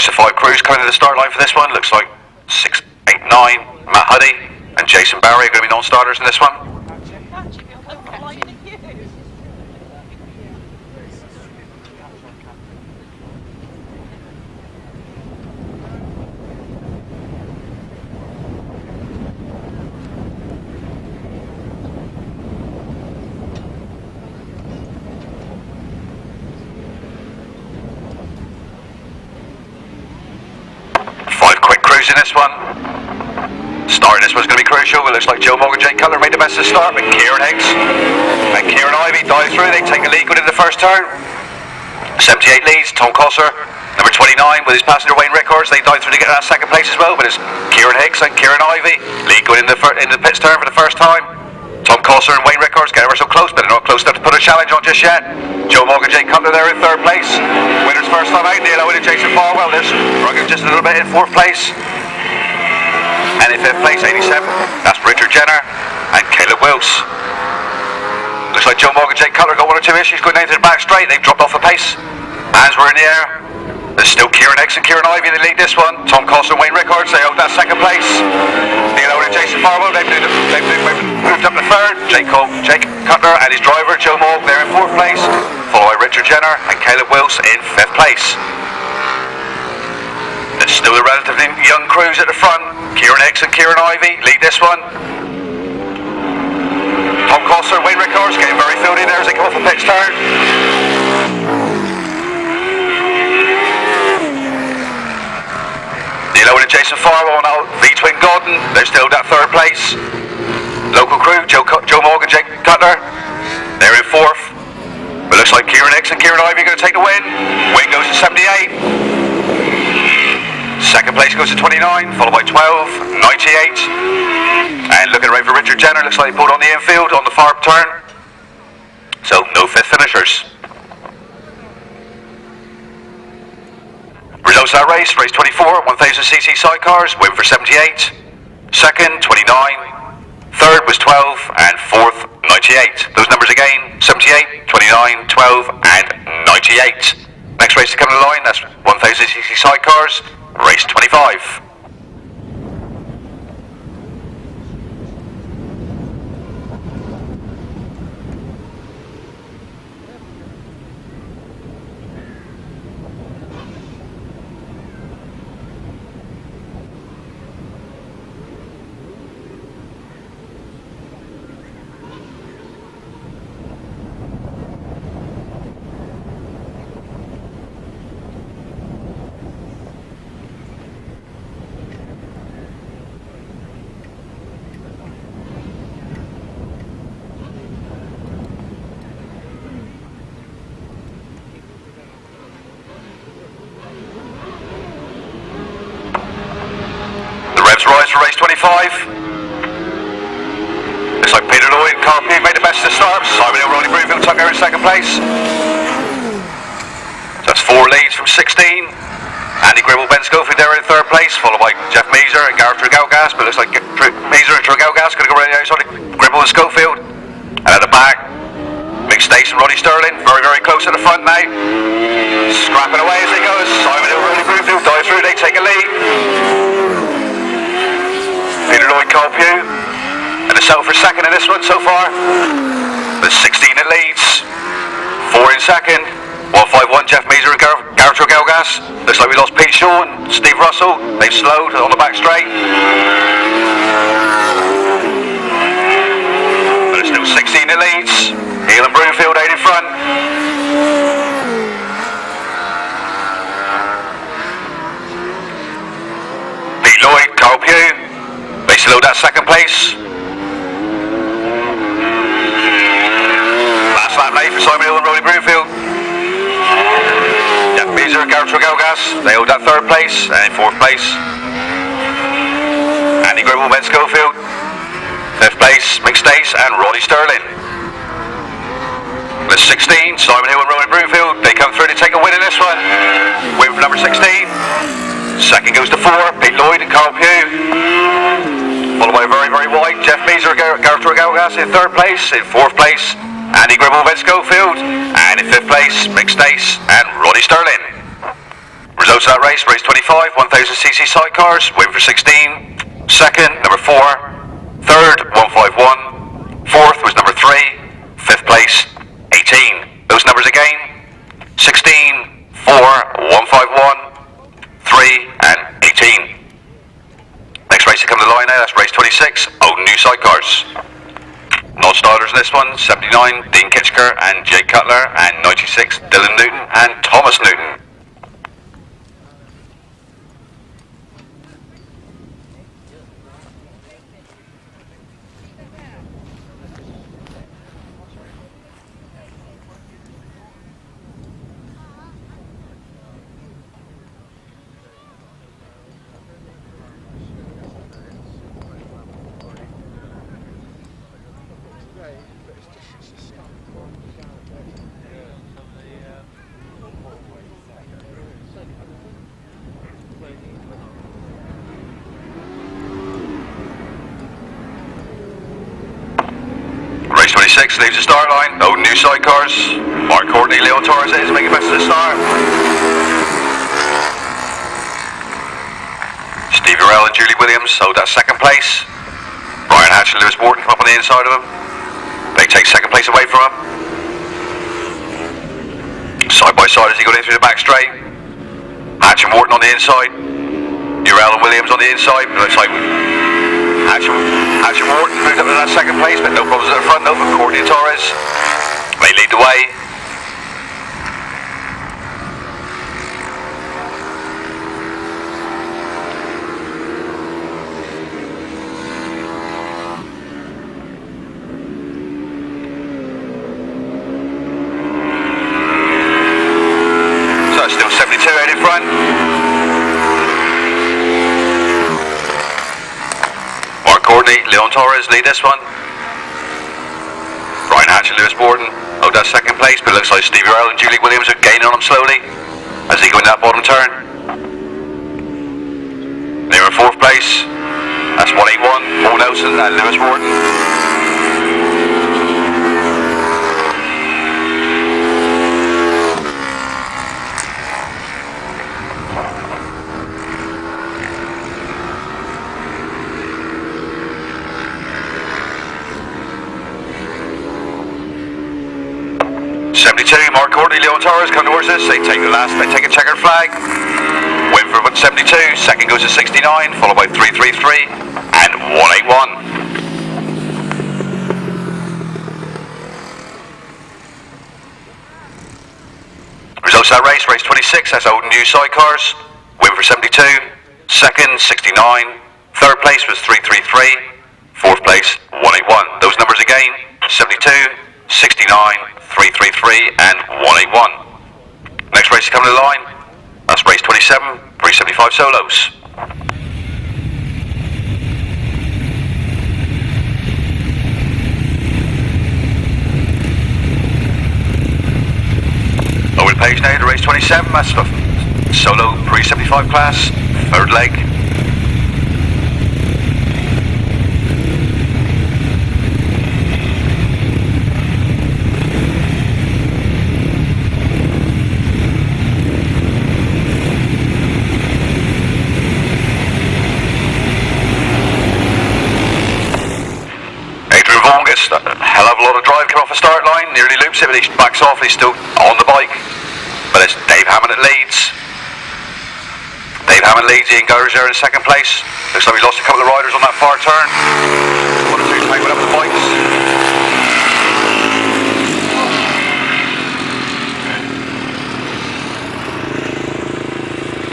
Just the 5 crews coming to the start line for this one. Looks like 6, 8, 9, Matt Huddy and Jason Barry are going to be non-starters in this one. In this one. Starting this one's going to be crucial. It looks like Joe Mogg and Jake Cutler made the best of start, but Kieran Hicks and Kieran Ivy dive through. They take a lead going into the first turn. 78 leads, Tom Cosser, number 29 with his passenger Wayne Broadhurst. They dive through to get that second place as well, but it's Kieran Hicks and Kieran Ivy lead going into the pits turn for the first time. Tom Cosser and Wayne Broadhurst get ever so close, but they're not close enough to put a challenge on just yet. Joe Mogg and Jake Cutler there in third place. Winners first time out, Neal Owen and Jason Farwell. There's Rugged just a little bit in fourth place. And in fifth place, 87, that's Richard Jenner and Caleb Wills. Looks like Joe Mogg and Jake Cutler got 1 or 2 issues going down to the back straight. They've dropped off a pace. Hands were in the air. There's still Kieran Hicks and Kieran Ivy in the lead this one. Tom Cosser and Wayne Broadhurst, they hold that second place. Neal Owen and Jason Farwell, they've moved up to third. Jake Cutler and his driver, Joe Mogg, they're in fourth place. Followed by Richard Jenner and Caleb Wills in fifth place. There's still the relatively young crews at the front. Kieran Hicks and Kieran Ivy lead this one. Tom Cosser and Wayne Broadhurst getting very filled in there as they come off the pitch turn. Neal Owen and Jason Farwell now V-Twin Gordon, they're still at third place. Local crew, Joe Mogg and Jake Cutler, they're in fourth. But looks like Kieran Hicks and Kieran Ivy are going to take the win. Win goes to 78. Second place goes to 29, followed by 12, 98. And looking right for Richard Jenner, looks like he pulled on the infield on the far turn. So no fifth finishers. Results of that race 24, 1000cc sidecars, win for 78. Second, 29. Third was 12, and fourth, 98. Those numbers again, 78, 29, 12, and 98. Next race to come to the line, that's 1000cc sidecars, race 25. Rise for race 25. Looks like Peter Lloyd and Carl Pugh made the best of the start. Simon Hill, Rowland Broomfield took over in second place. So that's 4 leads from 16. Andy Gribble, Ben Schofield there in third place, followed by Jeff Measer and Gareth Tregelgas. But looks like Measer and Tregelgas going to go around the outside of Gribble and Schofield. And at the back, Mick Stace and Roddy Sterling, very, very close at the front now. Scrapping away as they go. Simon Hill, Rowland Broomfield dive through, they take a lead. Peter Lloyd, Carl Pugh, and the settle for second in this one so far. There's 16 in leads, 4 in second, 151 Jeff Measer and Gareth Tregelgas. Looks like we lost Pete Shaw and Steve Russell. They've slowed on the back straight. But there's still 16 in leads. Neal and Broomfield out in front. Pete Lloyd, Carl Pugh. They still that second place. Last lap late for Simon Hill and Rowland Broomfield. Jeff Measer and Gareth Tregelgas, they hold that third place, and in fourth place, Andy Gribble, Ben Schofield. Fifth place, Mick Stace and Roddy Sterling. There's 16, Simon Hill and Rowland Broomfield. They come through to take a win in this one. Win for number 16. Second goes to 4, Pete Lloyd and Carl Pugh. Followed by very, very wide, Jeff Measer and Gareth Tregelgas in third place. In fourth place, Andy Gribble, Ben Schofield. And in fifth place, Mick Stace and Roddy Sterling. Results of that race, race 25, 1000cc sidecars, win for 16. Second, number 4. Third, 151. Fourth was number 3. Fifth place, 18. Those numbers again, 16, 4, 151, 3 and 18. Next race to come to the line now, that's race 26, Old New Sidecars. Non-starters in this one, 79, Dean Kitchener and Jay Cutler, and 96, Dylan Newton and Thomas Newton. Race 26 leaves the start line, Old New Sidecars. Mark Courtney, Leo Torres is making best of the start. Stevie Rowell and Julie Williams hold that second place. Brian Hatch and Lewis Morton come up on the inside of him. They take second place away from him. Side by side as he got in through the back straight. Hatch and Morton on the inside. Urell and Williams on the inside. It looks like Hatch and Morton moved up to that second place, but no problems at the front though for Courtney and Torres. They lead the way. So it's still 72 out in front. Courtney, Leon Torres lead this one. Brian Hatch and Lewis Morton hold that second place, but it looks like Stevie Rowell and Julie Williams are gaining on them slowly as they go in that bottom turn. They're in fourth place. That's 181, Paul Nelson and Lewis Morton. 72, Mark Courtney, Leon Torres come towards us. They take the last, they take a checkered flag. Win for 72, second goes to 69, followed by 333 and 181. Results of that race, race 26, that's Old New Sidecars. Win for 72, second 69, third place was 333, fourth place 181. Those numbers again, 72, 69, 333 and 181. Next race to come to the line, that's race 27, 375 solos. Over the page now to race 27, that's the solo 375 class, third leg. A hell of a lot of drive coming off the start line, nearly loops it, but he backs off, he's still on the bike. But it's Dave Hammond that leads. Dave Hammond leads, Ian Gowers there in second place. Looks like we lost a couple of riders on that far turn. One or two went up with the bikes.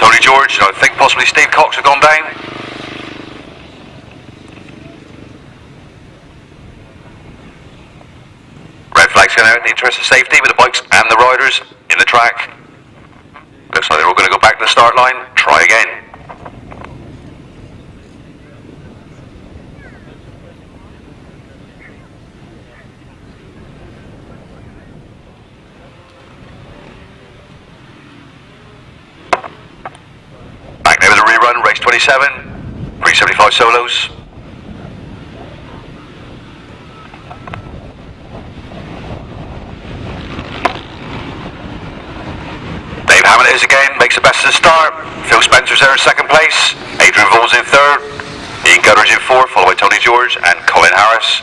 Tony George, I think possibly Steve Cox have gone down. Flags going out in the interest of safety with the bikes and the riders in the track. Looks like they're all going to go back to the start line, try again. Back now with a rerun, race 27, 375 solos. plays again, makes the best of the start. Phil Spencer's there in second place. Adrian Vaughan's in third. Ian Gutter's in fourth, followed by Tony George and Colin Harris.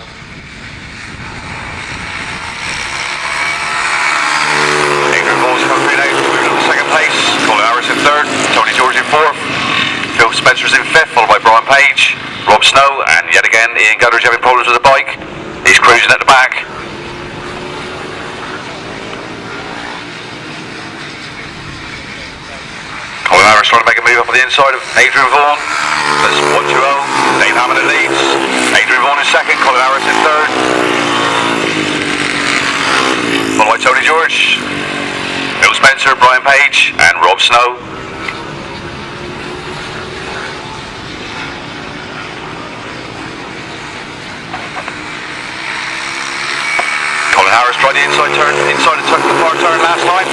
Adrian Vaughan's coming through now, moving on to second place. Colin Harris in third, Tony George in fourth. Phil Spencer's in fifth, followed by Brian Page, Rob Snow, and yet again Ian Gutter's having problems with the bike. He's cruising at the back. Colin Harris trying to make a move up on the inside of Adrian Vaughan. That's 1-2-0. Dave Hammond leads. Adrian Vaughan in second, Colin Harris in third. Followed by Tony George, Phil Spencer, Brian Page, and Rob Snow. Colin Harris tried the inside turn, the far turn last time.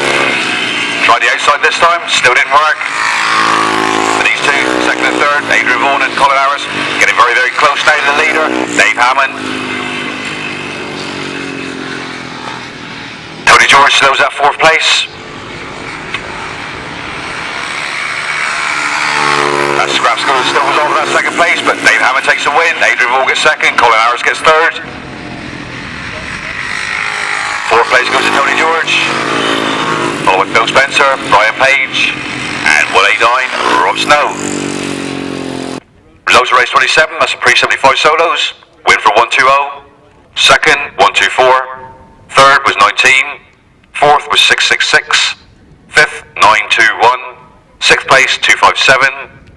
Tried the outside this time, still didn't work. But these two, second and third, Adrian Vaughan and Colin Harris, getting very, very close now to the leader, Dave Hammond. Tony George still at fourth place. That Scrapschool still was on for that second place, but Dave Hammond takes the win. Adrian Vaughan gets second, Colin Harris gets third. Fourth place goes to Tony George. Followed by Phil Spencer, Brian Page, and 189, Rob Snow. Results of race 27, that's the pre-75 solos. Win for 120. Second, 124. Third was 19. Fourth was 666. Fifth, 921. Sixth place, 257.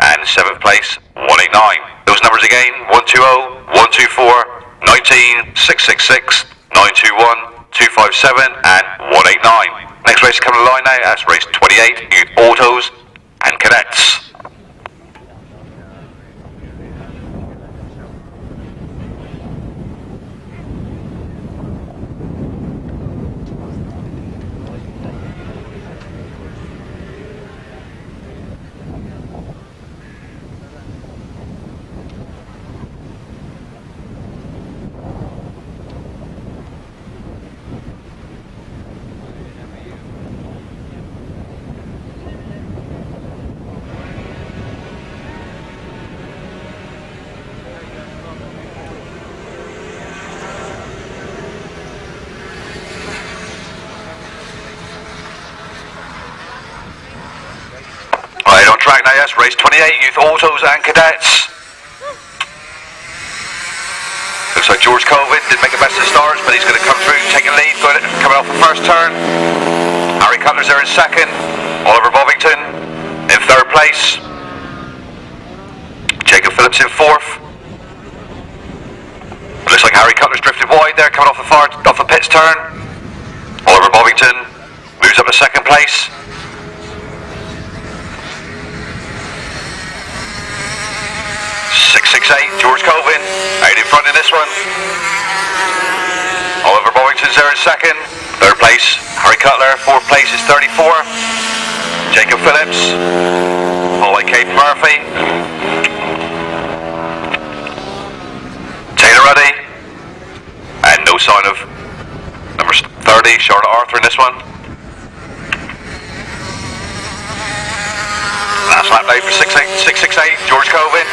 And seventh place, 189. Those numbers again, 120, 124, 19, 666, 921, 257, and 189. Next race coming to the line now, that's race 28, Youth Autos and Cadets. Track now, yes, race 28, Youth Autos and Cadets. Looks like George Colvin didn't make the best of starts, but he's going to come through, taking lead, coming off the first turn. Harry Cutler's there in second. Oliver Bovington in third place. Jacob Phillips in fourth. Looks like Harry Cutler's drifted wide there, coming off the pits turn. Oliver Bovington moves up to second place. 668, George Colvin, out in front in this one. Oliver Bovington's there in second. Third place, Harry Cutler. Fourth place is 34. Jacob Phillips. Followed by Kate Murphy. Taylor Ruddy. And no sign of number 30, Charlotte Arthur in this one. Last lap now for 668, George Colvin.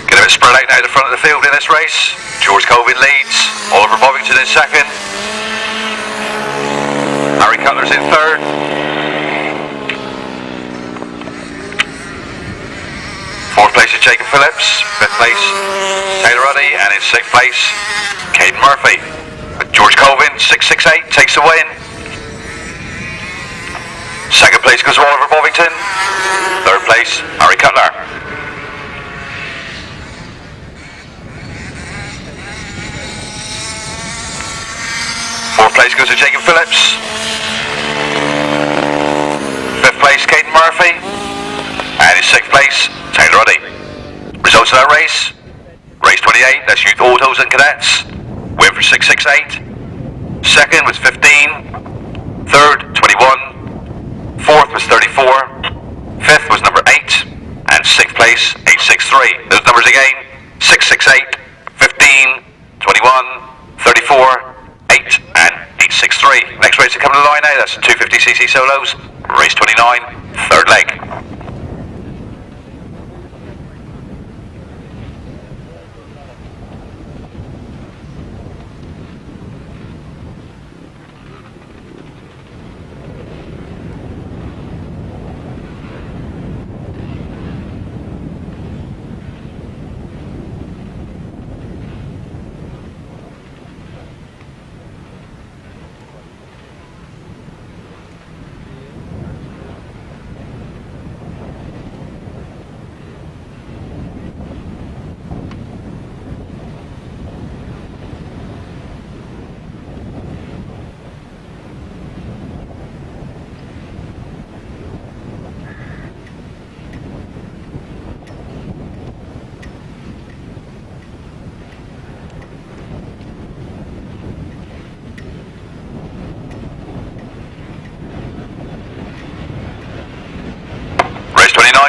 Get a bit spread out now at the front of the field in this race. George Colvin leads, Oliver Bovington in second. Harry Cutler's in third. Fourth place is Jacob Phillips. Fifth place, Taylor Ruddy. And in sixth place, Caden Murphy. George Colvin, 668, takes the win. Second place goes to Oliver Bovington. Third place, Harry Cutler. Fourth place goes to Jacob Phillips. Fifth place, Caden Murphy. And in sixth place, Taylor Ruddy. Results of that race. Race 28, that's Youth Autos and Cadets. Win for 668. Second was 15. Third, 21. Fourth was 34. Fifth was number 8. And sixth place, 863. Those numbers again, 668, 15, 21, 34, 8 and 863. Next race to come to the line now, that's 250cc solos, race 29, third leg.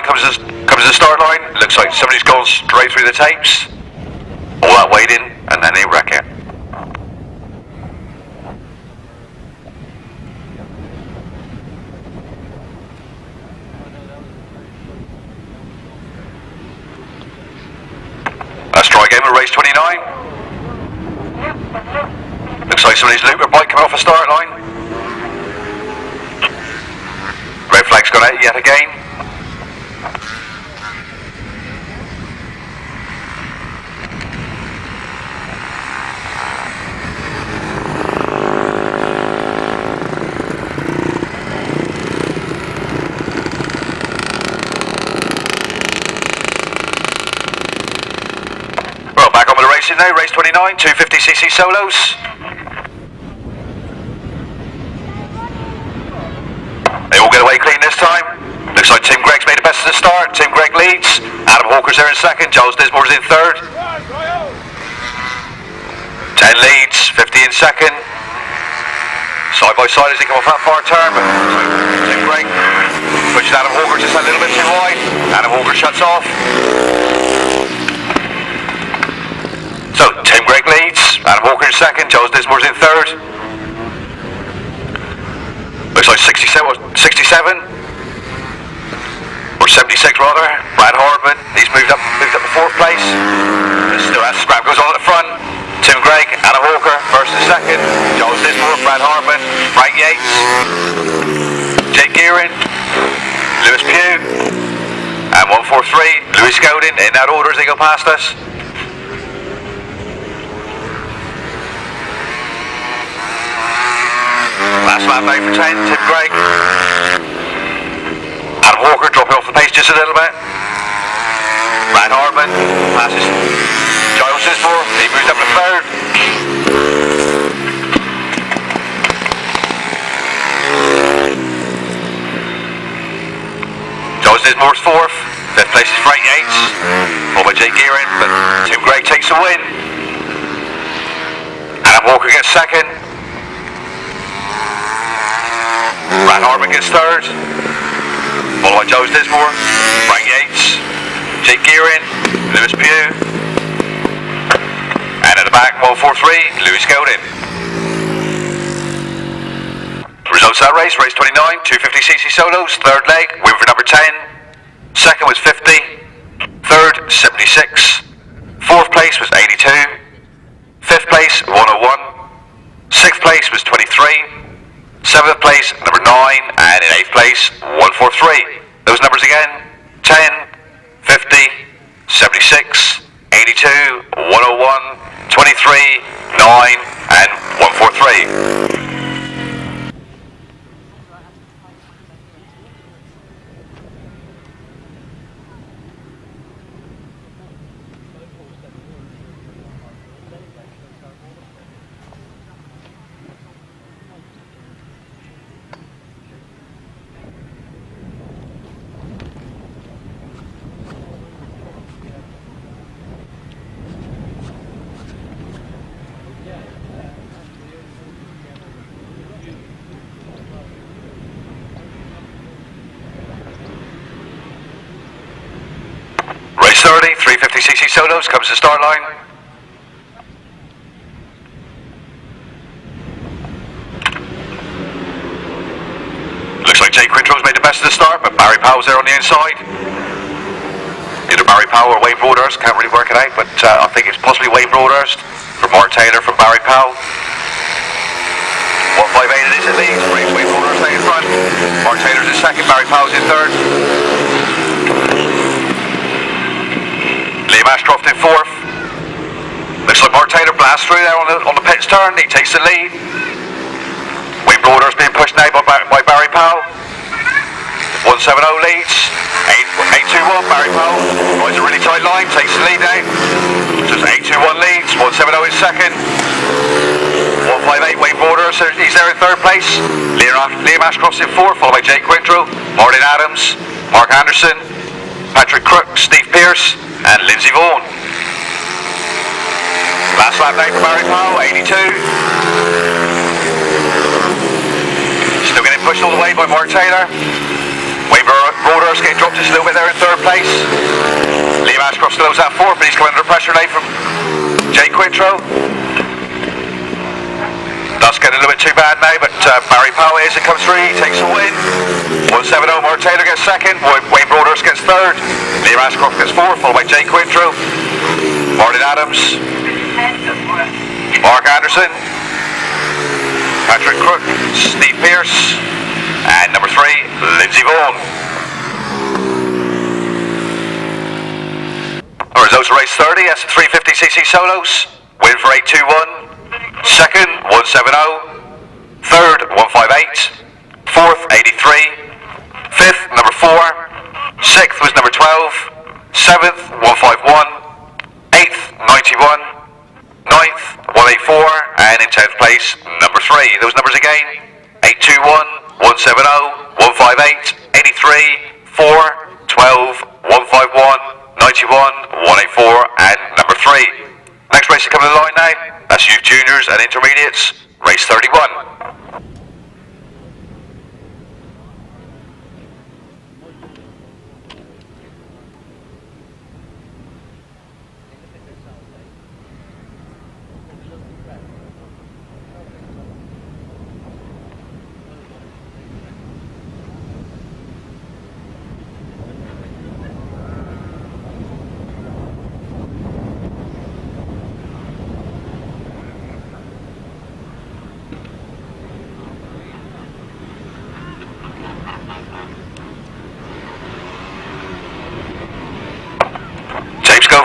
Comes to the start line. Looks like somebody's gone straight through the tapes. All that waiting, and then they wreck it. Let's try again with race 29. Looks like somebody's looper bike coming off the start line. Red flag's gone out yet again. Now, race 29, 250cc solos. They all get away clean this time. Looks like Tim Greig's made the best of the start. Tim Greig leads. Adam Hawker's there in second. Giles Dismore's in third. 10 leads, 50 in second. Side by side as they come off that far turn. But Tim Greig pushes Adam Hawker just a little bit too wide. Adam Hawker shuts off. So, Tim Greig leads, Adam Hawker in second, Giles Dismore's in third. Looks like 67, or 76 rather. Brad Hardman, he's moved up to fourth place. Still has scrap goes on at the front. Tim Greig, Adam Hawker, first and second. Giles Dismore, Brad Hardman, Frank Yates, Jake Gearin, Lewis Pugh, and 143, Louis Godin, in that order as they go past us. Last lap out for 10, Tim Greig. Adam Hawker dropping off the pace just a little bit. Brad Hardman passes Giles Dismore, he moves up to third. Giles Dismore's fourth, fifth place is Frank Yates, followed by Jake Gearin, but Tim Greig takes the win. Adam Hawker gets second. Brad Hardman gets third, followed by Giles Dismore, Frank Yates, Jake Gearin, Lewis Pugh, and at the back 143, Louis Godin. Results of that race, race 29, 250cc solos, third leg, win for number 10, second was 50, third 76, fourth place was 82, fifth place 101, sixth place was 23, 7th place, number 9, and in 8th place, 143. Those numbers again, 10, 50, 76, 82, 101, 23, 9, and 143. Race 30, 350cc solos, comes to the start line. best of the start, but Barry Powell's there on the inside. Either Barry Powell or Wayne Broadhurst, can't really work it out, but I think it's possibly Wayne Broadhurst from Mark Taylor from Barry Powell. 158 it is at least. Wayne Broadhurst in front. Mark Taylor's in second, Barry Powell's in third. Liam Ashcroft in fourth. Looks like Mark Taylor blasts through there on the pit's turn. He takes the lead. Wayne Broadhurst being pushed now by Barry Powell. 170 leads. 821 Barry Powell. Rides a really tight line, takes the lead now. Just 821 leads. 170 in second. 158 Wayne Broadhurst, he's there in third place. Liam Ashcroft's in fourth, followed by Jake Quintro, Martin Adams, Mark Anderson, Patrick Crook, Steve Pearce, and Lindsay Vaughan. Last lap now for Barry Powell, 82. Still getting pushed all the way by Mark Taylor. Wayne Broadhurst getting dropped just a little bit there in third place. Liam Ashcroft still owes that fourth, but he's coming under pressure now from Jake Quintro. That's getting a little bit too bad now, but Barry Powell is, it comes through, he takes the win. 170, Mark Taylor gets second, Wayne Broadhurst gets third, Liam Ashcroft gets fourth, followed by Jake Quintro, Martin Adams, Mark Anderson, Patrick Crook, Steve Pearce, and number 3, Lindsay Vaughan. Our results of race 30, that's the 350cc solos, win for 821. Second, 170. Third, 158. Fourth, 83. Fifth, number 4. Sixth was number 12. Seventh, 151. Eighth, 91. Ninth, 184. And in 10th place, number 3. Those numbers again: 821, 170, 158, 83, 4, 12, 151, 91, 184, and number 3. Next race to come to the line now. That's youth juniors and intermediates, race 31.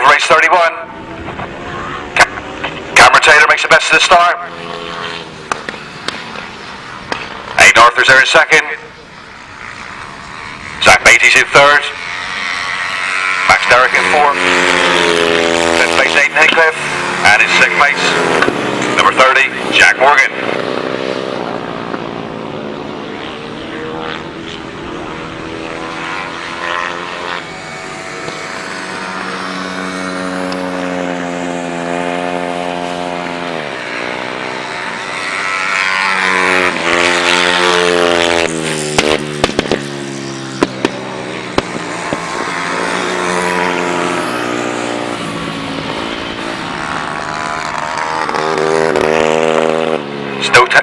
Race 31. Cameron Taylor makes the best of the start. Aidan Arthur's there in second. Zach Beatty's in third. Max Derrick in fourth. 5th place Aidan Hincliffe. And in 6th place, number 30, Jack Morgan.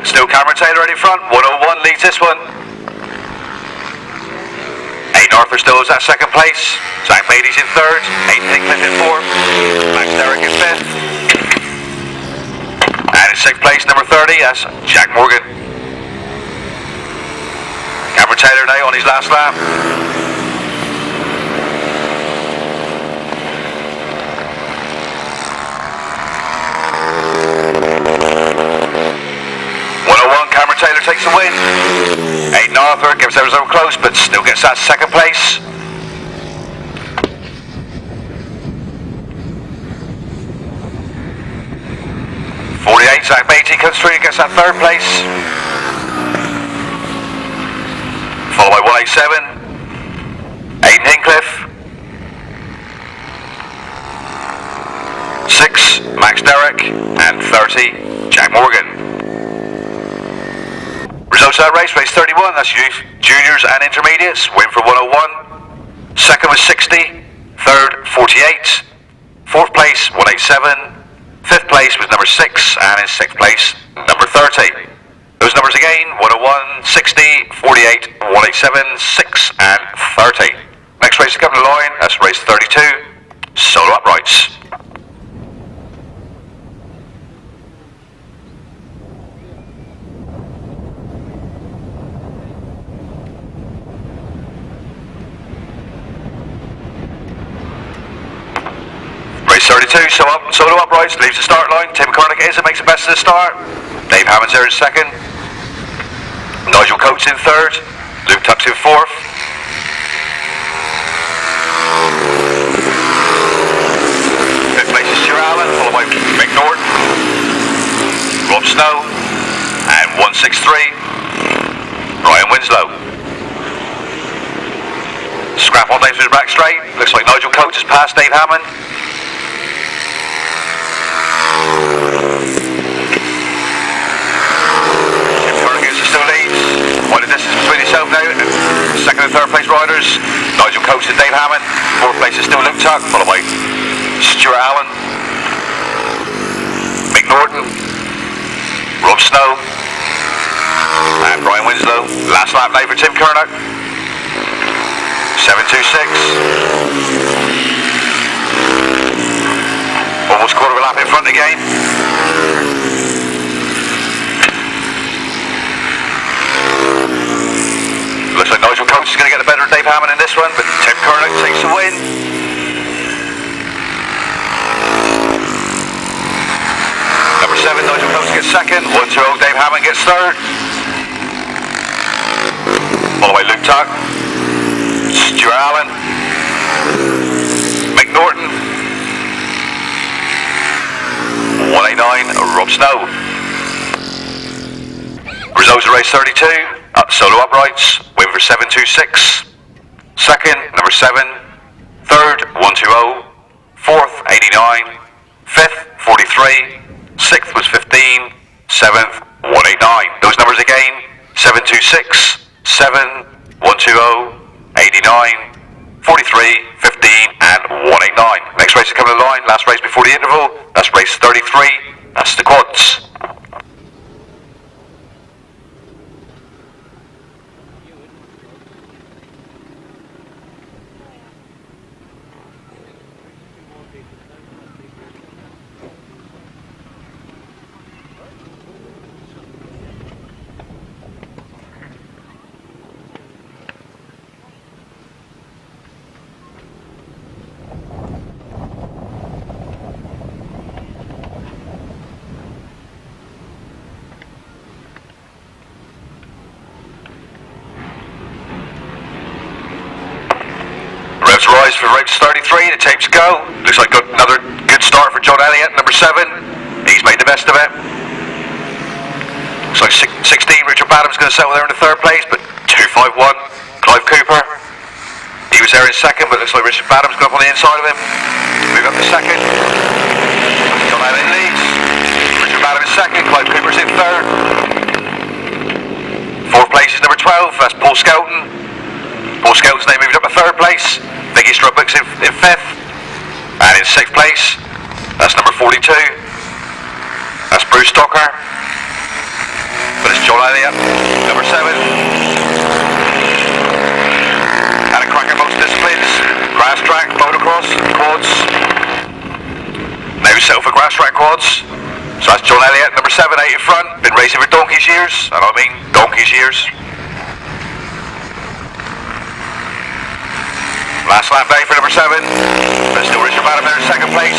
Still Cameron Taylor in front, 101 leads this one. Aidan Arthur still is at second place. Zach Beatty's in third, Aidan Hincliffe in fourth, Max Derrick in fifth. And in 6th place, number 30, that's Jack Morgan. Cameron Taylor now on his last lap. Cameron Taylor takes the win. Aidan Arthur gives Arizona close, but still gets that second place. Zach Beatty comes through and gets that third place. Followed by 187, Aidan Hincliffe. 6, Max Derrick. And 30, Jack Morgan. Results of that race, race 31, that's youth, juniors and intermediates. Win for 101. Second was 60. Third, 48. Fourth place, 187. Fifth place was number 6, and in 6th place, number 30. Those numbers again. again, 101, 60, 48, 187, 6 and 30. Next race to come to the line, that's race 32, solo uprights. Race 32, solo uprights, leaves the start line. Tim Cornick is and makes the best of the start. Dave Hammond's there in second. Nigel Coates in third. Luke Tuck's in fourth. Fifth place is Stuart Allen, followed by Mick Norton, Rob Snow, and 163, Brian Winslow. Scrap on down through the back straight. Looks like Nigel Coates has passed Dave Hammond. Still leads. Quite a distance between himself now. Second and third place riders, Nigel Coates and Dave Hammond. Fourth place is still Luke Tuck, followed by Stuart Allen, Mick Norton, Rob Snow, and Brian Winslow. Last lap now for Tim Cornick. 7:26. Almost quarter of a lap in front again. Looks like Nigel Coates is going to get the better of Dave Hammond in this one, but Tim Cornick takes the win. Number 7, Nigel Coates gets second. 1-2-0, Dave Hammond gets third. Followed by Luke Tuck, Stuart Allen, Mick Norton, 189, Rob Snow. Results of race 32. Solo uprights, win for 726. Second, number 7. Third, 120. Fourth, 89. Fifth, 43. Sixth was 15. Seventh, 189. Those numbers again: 726, 7, 120, 89, 43, 15, and 189. Next race to come to the line, last race before the interval. That's race 33. That's the quads. Rise for race 33, the tapes go. Looks like another good start for John Elliott, number 7. He's made the best of it. Looks like 16, Richard Badham's going to settle there in the third place, but 251, Clive Cooper. He was there in second, but looks like Richard Badham's gone up on the inside of him. Move up to second. John Elliott leads. Richard Badham is second, Clive Cooper's in third. Fourth place is number 12, that's Paul Skelton. Paul Skelton's name moved up to third place. Biggie Strubbook's in fifth. And in sixth place, that's number 42. That's Bruce Stocker. But it's John Elliott, number 7. And a cracker most disciplines. Grasstrack, motocross, quads. Now settle for Grasstrack quads. So that's John Elliott, number 7, out in front. Been racing for donkey's years. And I mean donkey's years. Last lap day for number 7. There's still Richard Badham there in second place.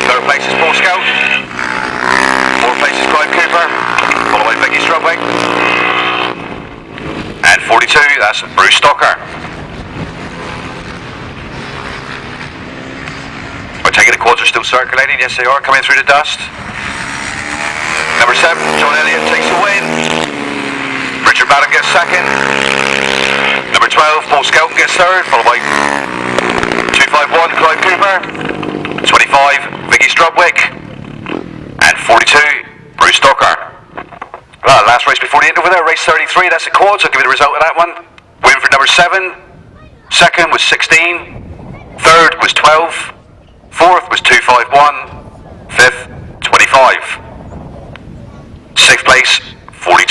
Third place is Paul Scout. Fourth place is Clive Cooper, followed by Biggie Strubwick. And 42, that's Bruce Stocker. I take it the quads are still circulating. Yes, they are, coming through the dust. Number 7, John Elliott takes the win. Richard Badham gets second. Number 12, Paul Skelton gets third, followed by 251, Clive Cooper, 25, Biggie Strubwick, and 42, Bruce Stocker. Well, last race before the interval there, race 33, that's the quads. I'll give you the result of that one. Win for number 7, second was 16, third was 12, fourth was 251, fifth, 25, sixth place, 42.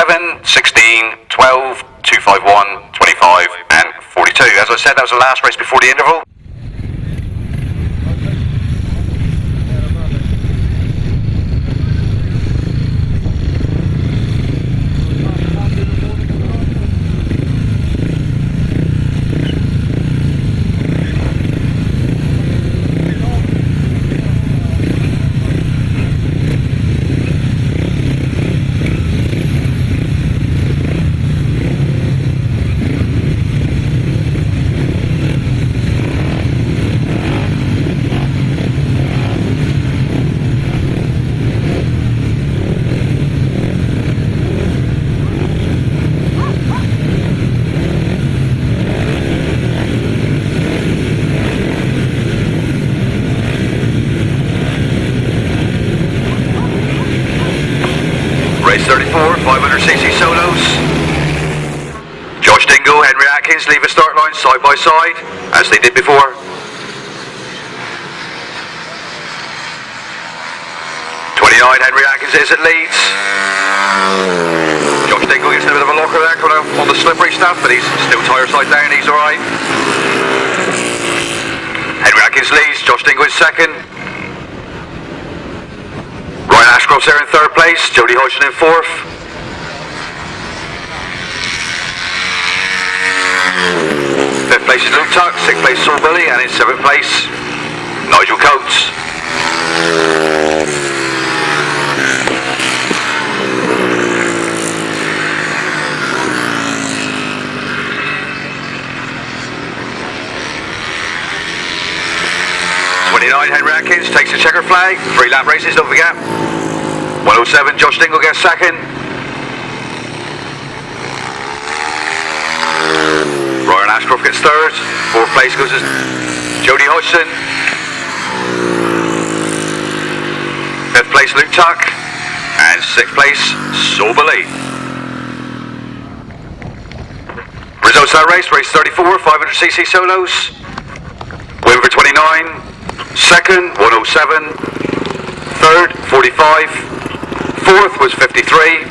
7, 16, 12, 251, 25 and 42. As I said, that was the last race before the interval. Race 34, 500cc solos. Josh Dingle, Henry Atkins leave the start line side by side, as they did before. 29, Henry Atkins is at leads. Josh Dingle gets a bit of a locker there, coming out on the slippery stuff, but he's still tyre side down, he's alright. Henry Atkins leads, Josh Dingle is second. Ashcroft's there in third place, Jody Hodgson in fourth. Fifth place is Luke Tuck, sixth place Saul Billy, and in seventh place, Nigel Coates. Henry Atkins takes the checker flag, 3 lap races, don't forget. 107, Josh Dingle gets second. Ryan Ashcroft gets third. Fourth place goes to Jody Hodgson. Fifth place Luke Tuck. And sixth place Saul Billy. Results of that race, race 34, 500cc solos. Win for 29. Second, 107. Third, 45. Fourth was 53.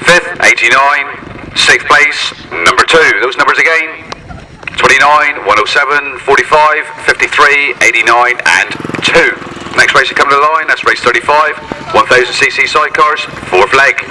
Fifth, 89. Sixth place, number 2. Those numbers again: 29, 107, 45, 53, 89 and 2. Next race to come to the line, that's race 35. 1000cc sidecars, 4th leg.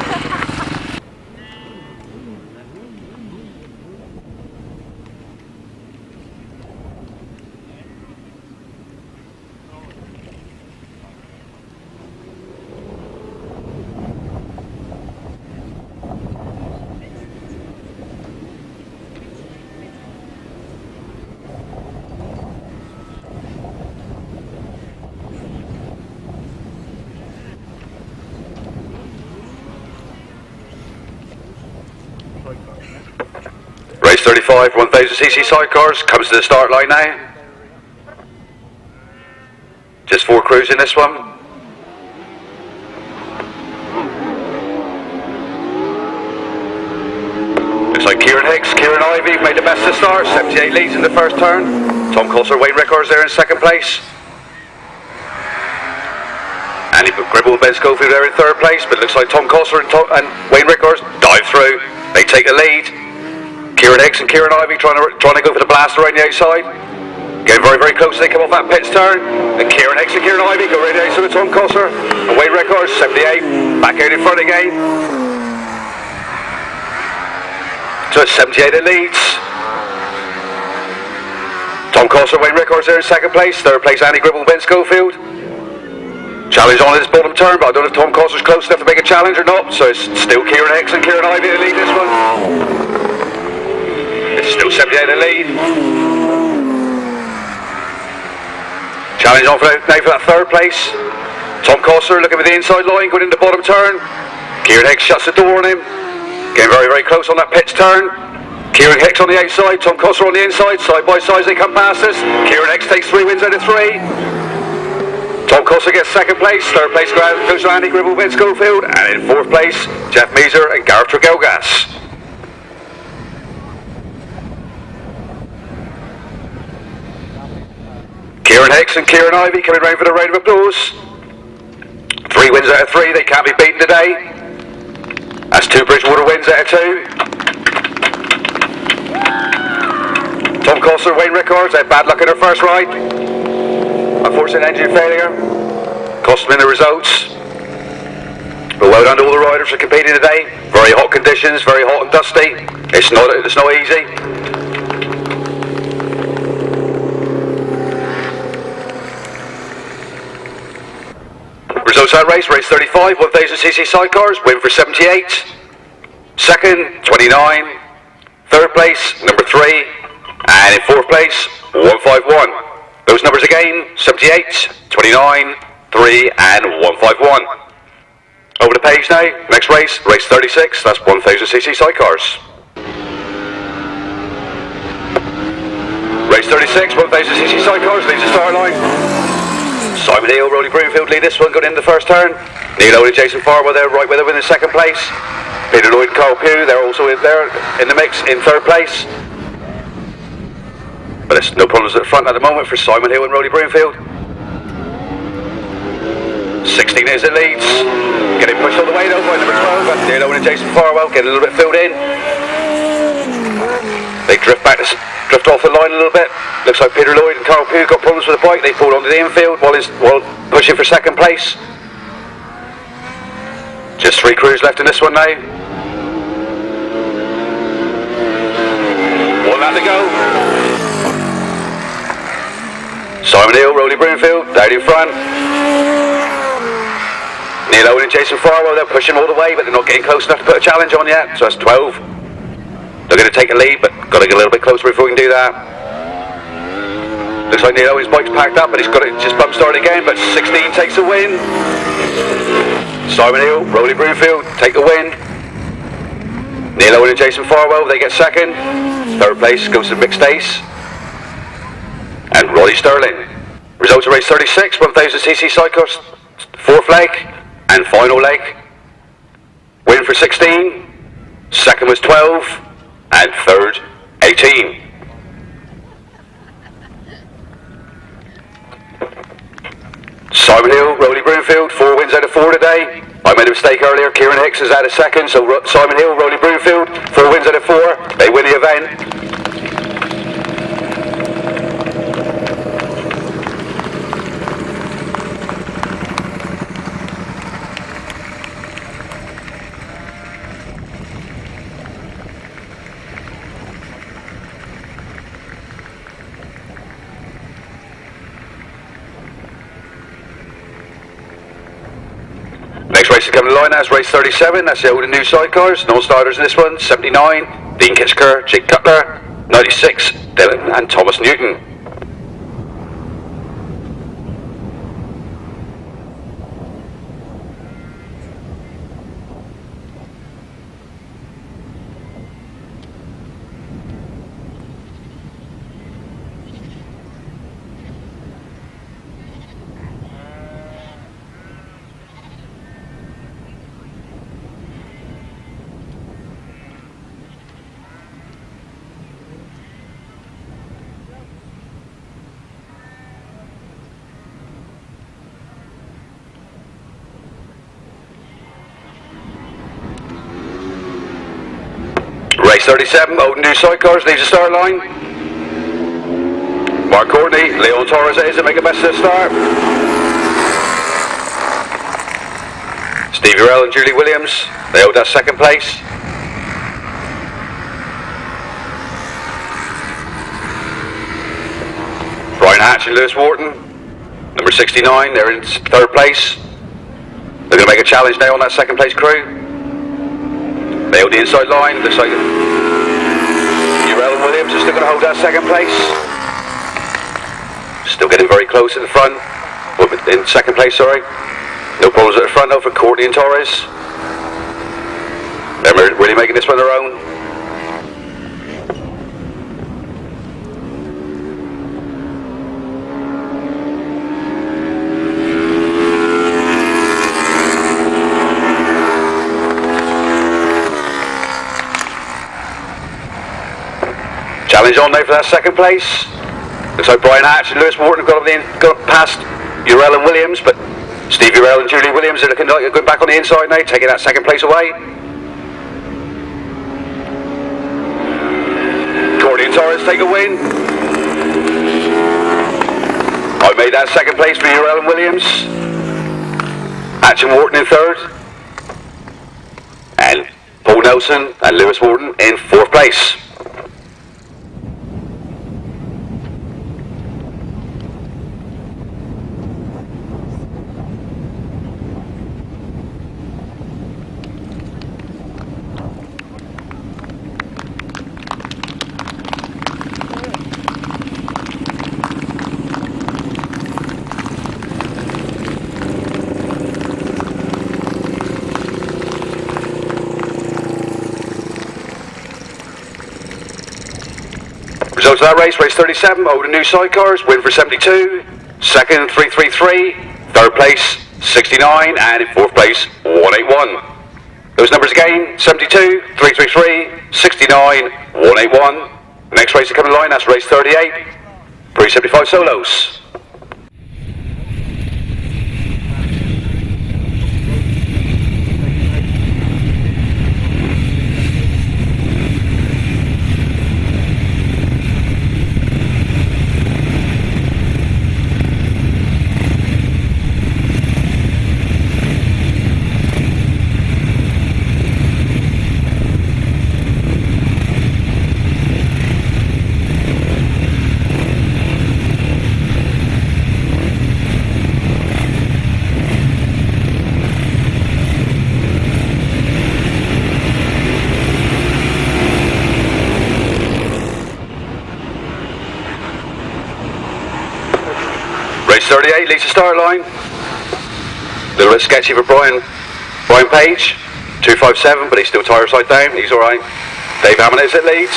Race 35, 1000cc sidecars, comes to the start line now. Just 4 crews in this one. Looks like Kieran Hicks, Kieran Ivy made the best of start, 78 leads in the first turn. Tom Coulter, Wayne Broadhurst there in second place. And he put Gribble and Ben Schofield there in third place, but it looks like Tom Coulter and Wayne Broadhurst dive through. They take the lead. Kieran Hicks and Kieran Ivy trying to go for the blast around the outside. Getting very, very close as they come off that pits turn. And Kieran Hicks and Kieran Ivy go right out to the Tom Coulter. And Wayne Broadhurst, 78, back out in front again. So it's 78 that leads. Tom Coulter, Wayne Broadhurst there in second place. Third place, Andy Gribble and Ben Schofield. Challenge on this bottom turn, but I don't know if Tom Coulter's close enough to make a challenge or not. So it's still Kieran Hicks and Kieran Ivy that lead this one. It's still 78 to lead. Challenge on now for that third place. Tom Coulter looking for the inside line, going into the bottom turn. Kieran Hicks shuts the door on him. Getting very, very close on that pitch turn. Kieran Hicks on the outside, Tom Coulter on the inside. Side by side as they come past us. Kieran Hicks takes 3 wins out of 3. Tom Coulter gets second place. Third place goes to Andy Gribble, Ben Schofield. And in fourth place, Jeff Measer and Gareth Tregelgas. Kieran Hicks and Kieran Ivy coming round for the round of applause. 3 wins out of 3, they can't be beaten today. That's 2 Bridgwater wins out of 2. Tom Coster, Wayne Records, had bad luck in her first ride. Unfortunate engine failure. Cost them in the results. But well done to all the riders for competing today. Very hot conditions, very hot and dusty. It's not easy. Results of that race, race 35, 1000cc sidecars, win for 78. Second, 29. Third place, number 3. And in fourth place, 151. Those numbers again, 78, 29, 3 and 151. Over the page now, next race, race 36, that's 1000cc sidecars. Race 36, 1000cc sidecars, leads the start line. Simon Neal, Rowland Broomfield lead this one, going in the first turn. Neal Owen and Jason Farwell there, right with them in the second place. Peter Lloyd and Carl Pugh, they're also in there in the mix in third place. But there's no problems at the front at the moment for Simon Hill and Rowland Broomfield. 16 is it leads. Getting pushed all the way though by number 12. That's Neal Owen and Jason Farwell, getting a little bit filled in. They drift off the line a little bit. Looks like Peter Lloyd and Carl Pugh got problems with the bike. They pulled onto the infield while pushing for second place. Just 3 crews left in this one now. 1 lap to go. Simon Hill, Rowland Broomfield, down in front. Neal Owen and Jason Farwell, they're pushing all the way, but they're not getting close enough to put a challenge on yet. So that's 12. They're going to take a lead, but got to get a little bit closer before we can do that. Looks like Neal Owen's bike's packed up, but he's got it just bump started again, but 16 takes the win. Simon Hill, Rowland Broomfield, take the win. Neal Owen and Jason Farwell, they get second. Third place goes to mixed ace. And Roddy Sterling. Results of race 36, 1000cc sidecars, 4th leg and final leg. Win for 16, second was 12, and third 18. Simon Hill, Rowland Broomfield, 4 wins out of 4 today. I made a mistake earlier, Kieran Hicks is out of second, so Simon Hill, Rowland Broomfield, 4 wins out of 4, they win the event. Next race is coming to line, that's race 37, that's the old and new sidecars, non-starters in this one, 79, Dean Kitchker, Jake Cutler, 96, Dylan and Thomas Newton. Race 37, old and new sidecars, leaves the start line. Mark Courtney, Leon Torres is to make a best of the start. Stevie Rell and Julie Williams, they hold that second place. Brian Hatch and Lewis Wharton, number 69, they're in third place. They're going to make a challenge now on that second place crew. They hold the inside line, looks like Rowland Williams is still going to hold that second place. Still getting very close at the front, in second place, sorry. No problems at the front though for Courtney and Torres. They're really making this one their own. Challenge on now for that second place. Looks like Brian Hatch and Lewis Wharton have got past Rowland Williams, but Stevie Rell and Julie Williams are looking like they're going back on the inside now, taking that second place away. William Torres take a win. I made that second place for Rowland Williams. Atchin Wharton in third. And Paul Nelson and Lewis Wharton in fourth place. Results of that race, race 37, over the new sidecars, win for 72, second 333, third place 69, and in fourth place 181. Those numbers again, 72, 333, 69, 181. The next race to come in line, that's race 38, pre-75 solos. Race 38 leads the start line. A little bit sketchy for Brian Page, 257, but he's still tyre side down, he's alright. Dave Hammond is at leads.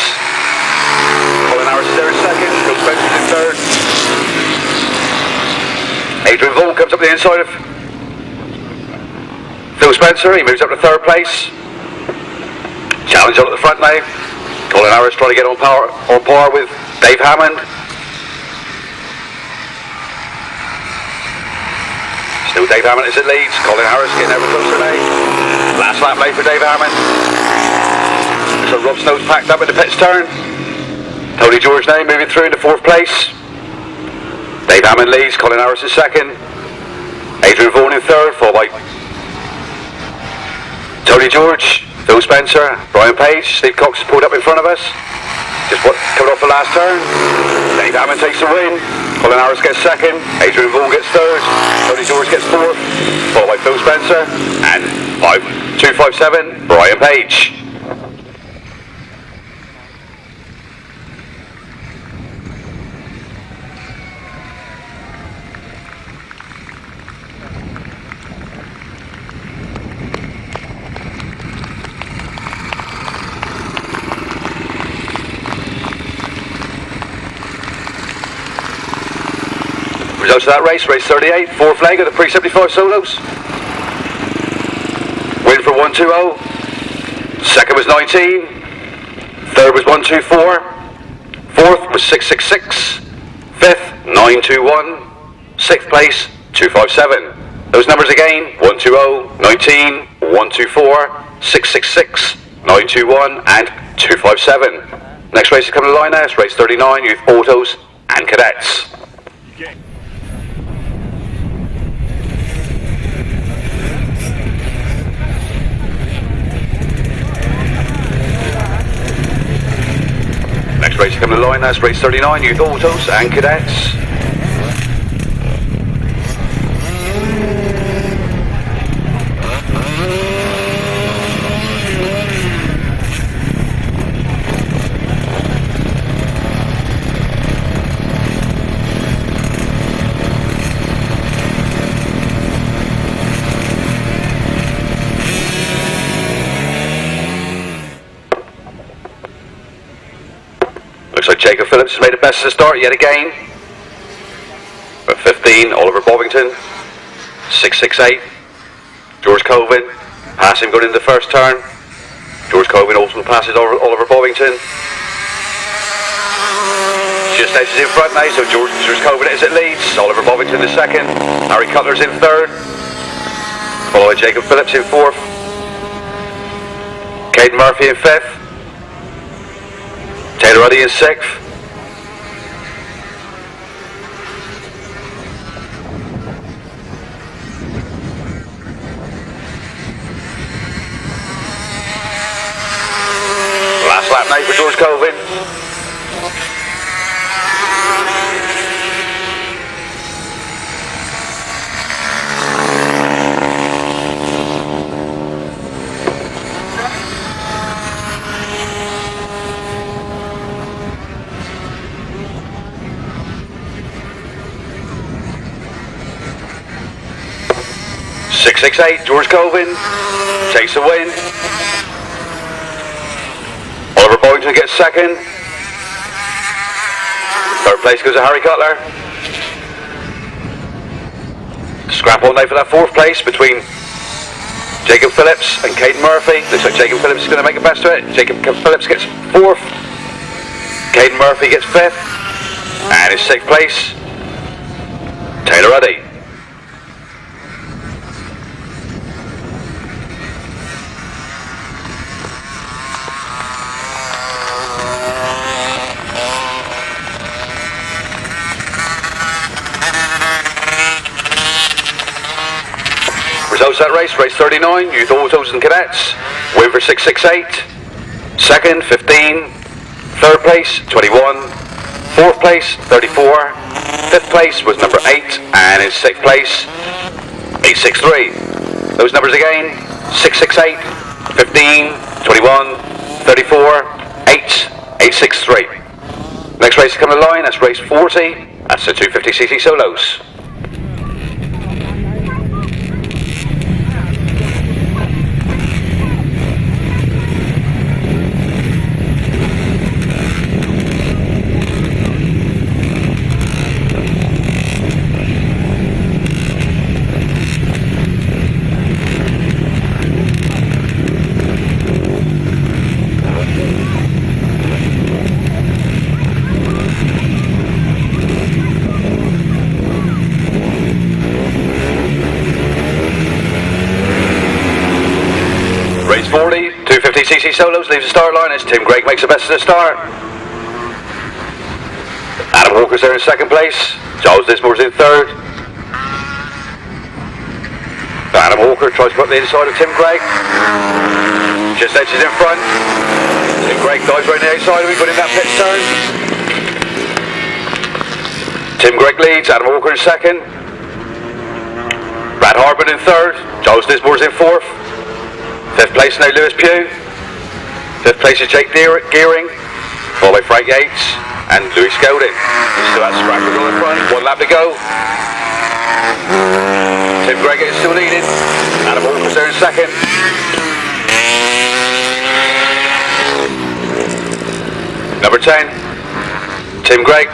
Colin Harris is there in second, Phil Spencer is in third. Adrian Vaughan comes up the inside of Phil Spencer, he moves up to third place. Challenge on at the front now. Colin Harris trying to get on par with Dave Hammond. Still Dave Hammond is at leads, Colin Harris getting ever closer now. Last lap late for Dave Hammond. So Rob Snow's packed up in the pits turn. Tony George now moving through into fourth place. Dave Hammond leads, Colin Harris in second. Adrian Vaughan in third, followed by Tony George, Phil Spencer, Brian Page. Steve Cox pulled up in front of us. Just coming off the last turn. Dave Hammond takes the win. Colin Harris gets second, Adrian Vaughan gets third, Tony George gets fourth, followed by Phil Spencer, and 257, Brian Page. Results of that race, race 38, fourth leg of the pre-75 solos. Win for 120, second was 19, third was 124, fourth was 666, fifth 921, sixth place 257. Those numbers again, 120, 19, 124, 666, 921 and 257. Next race is coming to the line now, it's race 39, youth autos and cadets. Next race coming to the line, that's race 39, youth autos and cadets. Looks like Jacob Phillips has made the best of the start yet again. At 15, Oliver Bovington. 668, George Colvin. Passing going into the first turn. George Colvin also passes Oliver Bovington. Just edges in front now, so George Colvin is at leads. Oliver Bovington is second. Harry Cutler's in third. Followed by Jacob Phillips in fourth. Caden Murphy in fifth. Taylor Ruddy in 6th. Last lap now for George Colvin. .668, George Colvin takes the win. Oliver Boynton gets 2nd. 3rd place goes to Harry Cutler. Scrap all night for that 4th place between Jacob Phillips and Caden Murphy. Looks like Jacob Phillips is going to make the best of it. Jacob Phillips gets 4th. Caden Murphy gets 5th. And in 6th place, Taylor Ruddy. Results of that race 39, Youth Autos and Cadets, win for 668, 2nd, 15, 3rd place, 21, 4th place, 34, 5th place was number 8, and in 6th place, 863. Those numbers again, 668, 15, 21, 34, 8, 863. Next race to come to the line, that's race 40, that's the 250cc solos. Race 40, 250cc solos, leaves the start line as Tim Greig makes the best of the start. Adam Walker's there in 2nd place, Giles Dismore's in 3rd. Adam Walker tries to put the inside of Tim Greig. Just edges in front. Tim Greig dives right the outside of him, putting that pit turn. Tim Greig leads, Adam Walker in 2nd. Brad Harbin in 3rd, Giles Dismore's in 4th. 5th place now Lewis Pugh. 5th place is Jake Gearing, followed by Frank Yates and Louis Scolding. Still has Sprackers on the front, 1 lap to go. Tim Greig is still leading. Adam Walker's there in 2nd. Number 10, Tim Greig.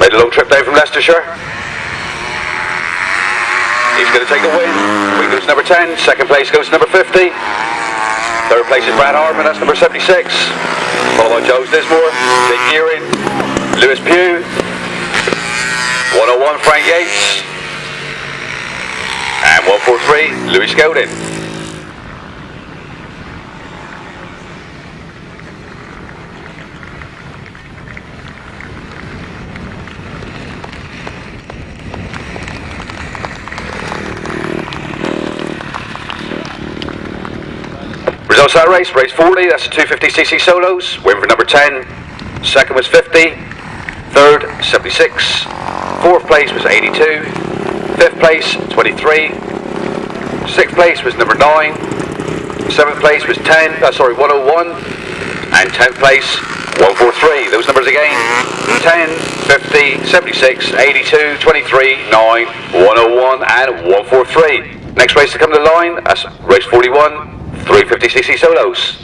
Made a long trip down from Leicestershire. He's going to take a win. We goes number 10. 2nd place goes to number 50. 3rd place is Brad Harbin, that's number 76. Followed by Giles Dismore, Jake Gearing, Lewis Pugh, 101 Frank Yates, and 143 Louis Scolding. Results of that race, race 40, that's the 250cc solos, win for number 10, 2nd was 50, 3rd 76, 4th place was 82, 5th place 23, 6th place was number 9, 7th place was 101, and 10th place 143. Those numbers again, 10, 50, 76, 82, 23, 9, 101 and 143. Next race to come to the line, that's race 41. 350cc solos.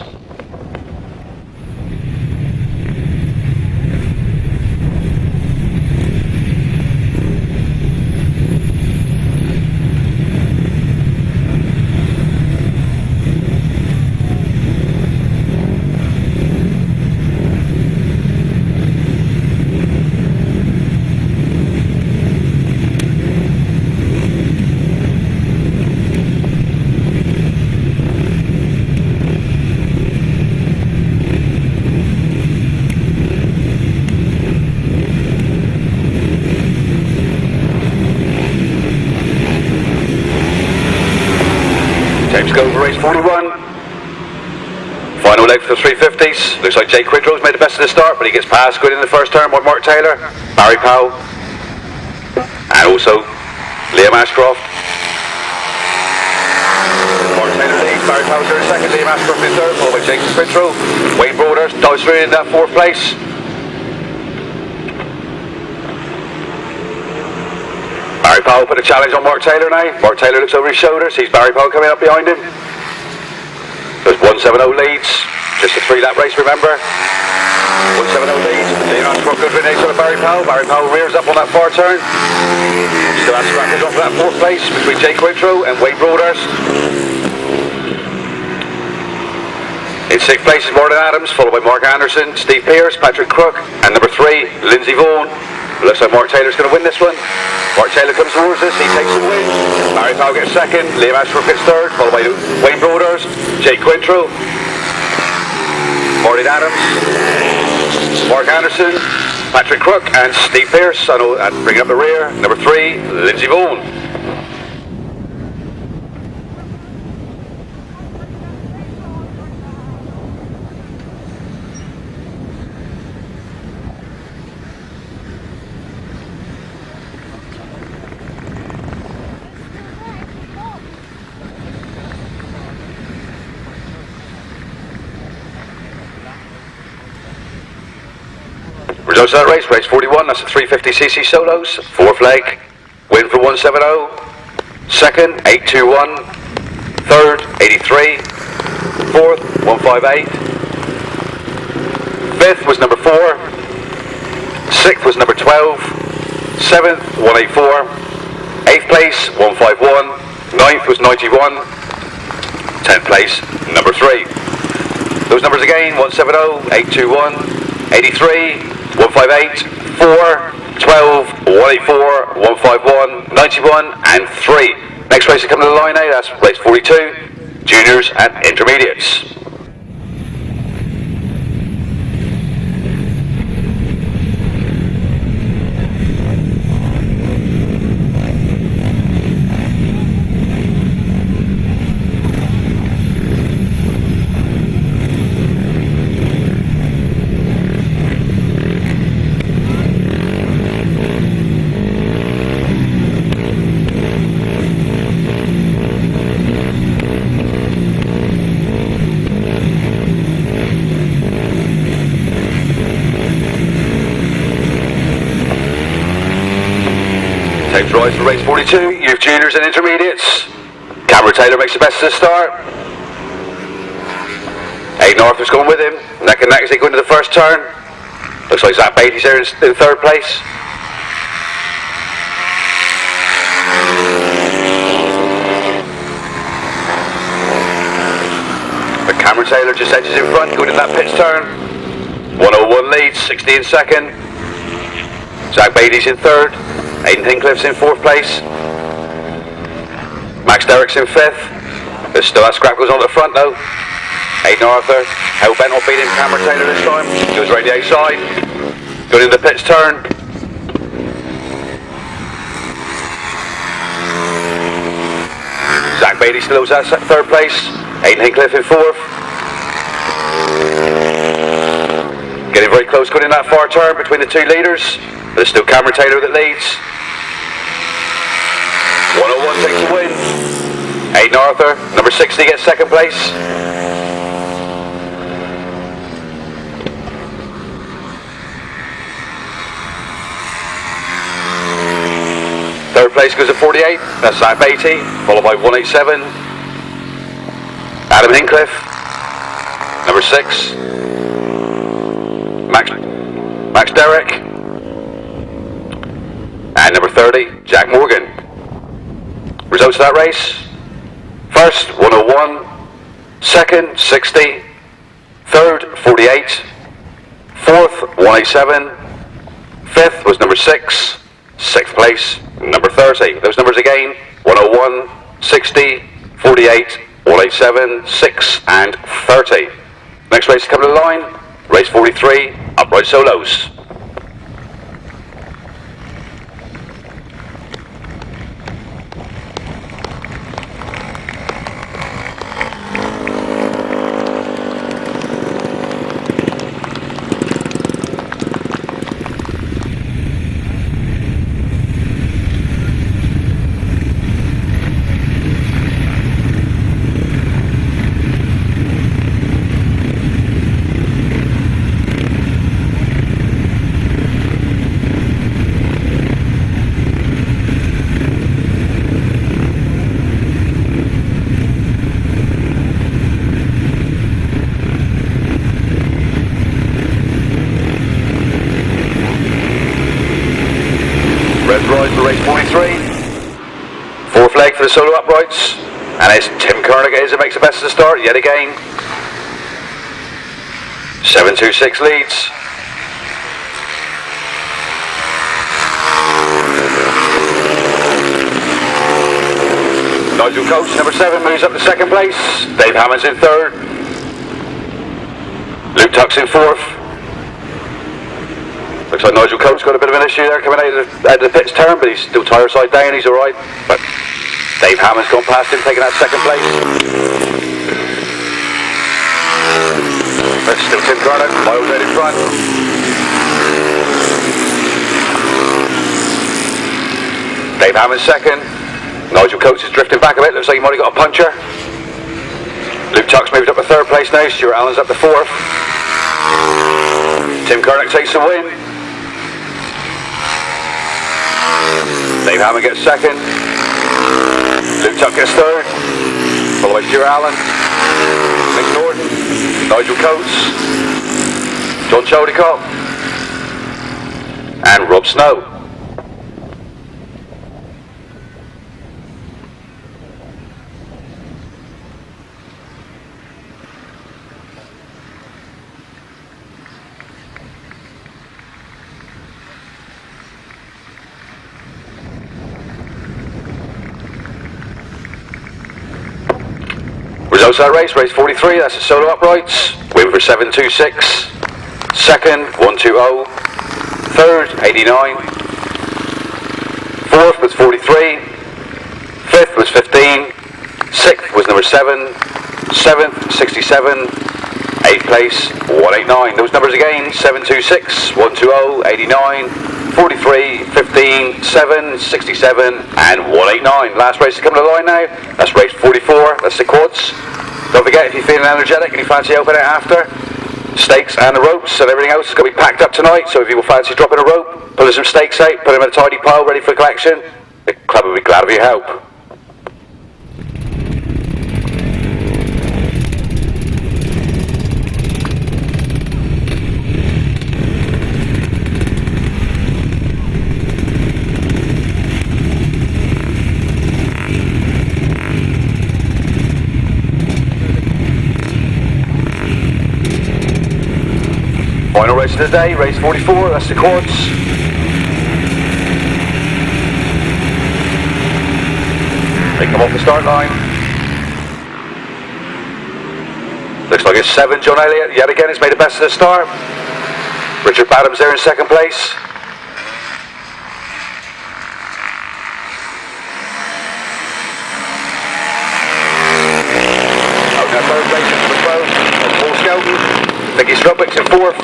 James go over race 41. Final leg for the 350s. Looks like Jake Quidrow's made the best of the start, but he gets past good in the first turn by Mark Taylor, Barry Powell, and also Liam Ashcroft. Mark Taylor leads, Barry Powell's in second, Liam Ashcroft in third, followed by Jake Quidrow. Wayne Broadhurst dives through in that fourth place. Barry Powell put a challenge on Mark Taylor now. Mark Taylor looks over his shoulder, sees Barry Powell coming up behind him. There's 170 leads, just a 3-lap race, remember. 170 leads, Liam Ashcroft good for an ace on Barry Powell. Barry Powell rears up on that far turn. Still has scratches off that fourth place between Jake Quidrow and Wayne Broadhurst. In sixth place is Morgan Adams, followed by Mark Anderson, Steve Pearce, Patrick Crook, and number 3, Lindsay Vaughan. Looks like Mark Taylor's going to win this one. Mark Taylor comes towards us, he takes the win. Barry Powell gets second, Liam Ashcroft gets third, followed by Wayne Broadhurst, Jake Quidrow, Morgan Adams, Mark Anderson, Patrick Crook, and Steve Pearce. And bringing up the rear, number 3, Lindsay Vaughan. Results of that race, race 41, that's the 350cc solos, fourth leg, win for 170, second, 821, third, 83, fourth, 158, fifth was number 4, sixth was number 12, seventh, 184, eighth place, 151, ninth was 91, 10th place, number 3. Those numbers again, 170, 821, 83, 158, 4, 12, 184, 151, 91, and 3. Next race to come to the line now, that's race 42, juniors and intermediates. Drive for race 42, youth juniors and intermediates. Cameron Taylor makes the best of the start. Aidan Arthur's going with him, neck and neck as they go into the first turn. Looks like Zach Beatty's there in third place. But Cameron Taylor just edges in front, going in that pitch turn. 101 leads, 60 in second. Zach Beatty's in third. Aidan Hincliffe's in fourth place. Max Derrick's in fifth. There's still that scrap goes on at the front though. Aidan Arthur, hell bent on beating Cameron Taylor this time. Goes right the outside. Going in the pitch turn. Zach Beatty still holds that third place. Aidan Hincliffe in fourth. Getting very close, going in that far turn between the two leaders. But it's still Cameron Taylor that leads. 101 takes the win. Aidan Arthur, number 60, gets second place. Third place goes to 48, that's Zach Beatty, followed by 187. Adam Hincliffe, number 6. Max Derrick. And number 30, Jack Morgan. Results of that race. First, 101. Second, 60. Third, 48. Fourth, 187. Fifth was number 6. Sixth place, number 30. Those numbers again, 101, 60, 48, 187, 6 and 30. Next race to come to the line, race 43, upright solos. leg for the solo uprights, and it's Tim Kernick who makes the best of the start yet again. 7.26 leads. Nigel Coates, number 7, moves up to second place. Dave Hammond's in third. Luke Tuck's in fourth. Looks like Nigel Coates got a bit of an issue there coming out of the pits turn, but he's still tyre side down, he's alright. But Dave Hammond's gone past him, taking that second place. That's still Tim Kernick, miles out in front. Dave Hammond's second. Nigel Coates is drifting back a bit, looks like he might have got a puncher. Luke Tuck's moved up to third place now, Stuart Allen's up to fourth. Tim Kernick takes the win. Dave Hammond gets second. Luke Tuck gets third. Followed by Stuart Allen, Nick Norton, Nigel Coates, John Chodicott, and Rob Snow. Results of that race 43, that's the solo uprights. Win for 7.26. Second, 1.20. Third, 89. Fourth was 43. Fifth was 15. Sixth was number 7. Seventh, 67. Eighth place, 189. Those numbers again, 7.26, 1.20, 89, 43, 15, 7, 67, and 189. Last race is coming to the line now. That's race 44, that's the quads. Don't forget, if you're feeling energetic and you fancy helping out after, stakes and the ropes and everything else is going to be packed up tonight. So if you will fancy dropping a rope, pulling some stakes out, put them in a tidy pile ready for collection, the club will be glad of your help. Final race of the day, race 44, that's the quads. They come off the start line. Looks like it's 7, John Elliott, yet again has made the best of the start. Richard Badham's there in second place. Out in third place is number 12, Paul Skelton. Nicky Strubwick's in fourth.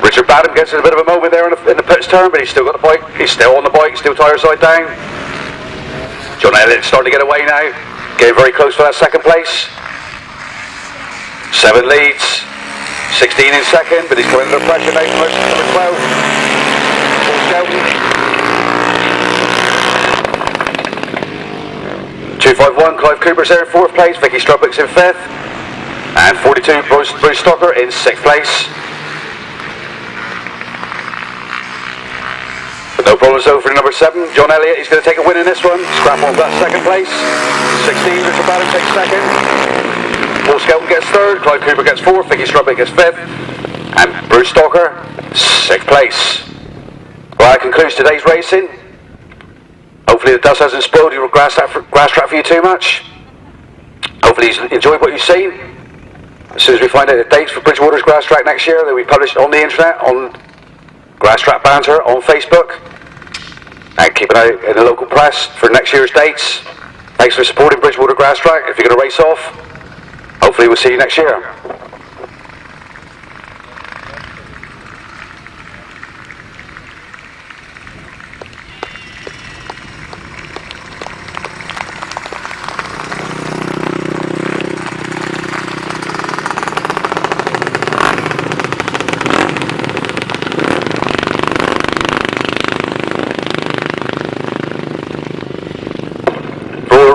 Richard Badham gets in a bit of a moment there in the pits turn, but he's still got the bike. He's still on the bike, still tyre side down. John Elliott's starting to get away now. Getting very close for that second place. 7 leads. 16 in second, but he's coming under pressure now from number 12. Paul Skelton. 251, Clive Cooper's there in fourth place. Vicky Strubwick's in fifth. And 42, Bruce Stocker in 6th place. But no problems though for number 7, John Elliott. He's going to take a win in this one. Scrap on that second place. 16, Richard Badham takes second. Paul Skelton gets third. Clive Cooper gets fourth. Vicky Strubwick gets fifth. And Bruce Stocker, 6th place. Well, that concludes today's racing. Hopefully the dust hasn't spoiled your Grasstrack for you too much. Hopefully you've enjoyed what you've seen. As soon as we find out the dates for Bridgwater's Grasstrack next year, they'll be published on the internet, on Grasstrack Banter, on Facebook. And keep an eye in the local press for next year's dates. Thanks for supporting Bridgwater Grasstrack. If you're going to race off, hopefully we'll see you next year.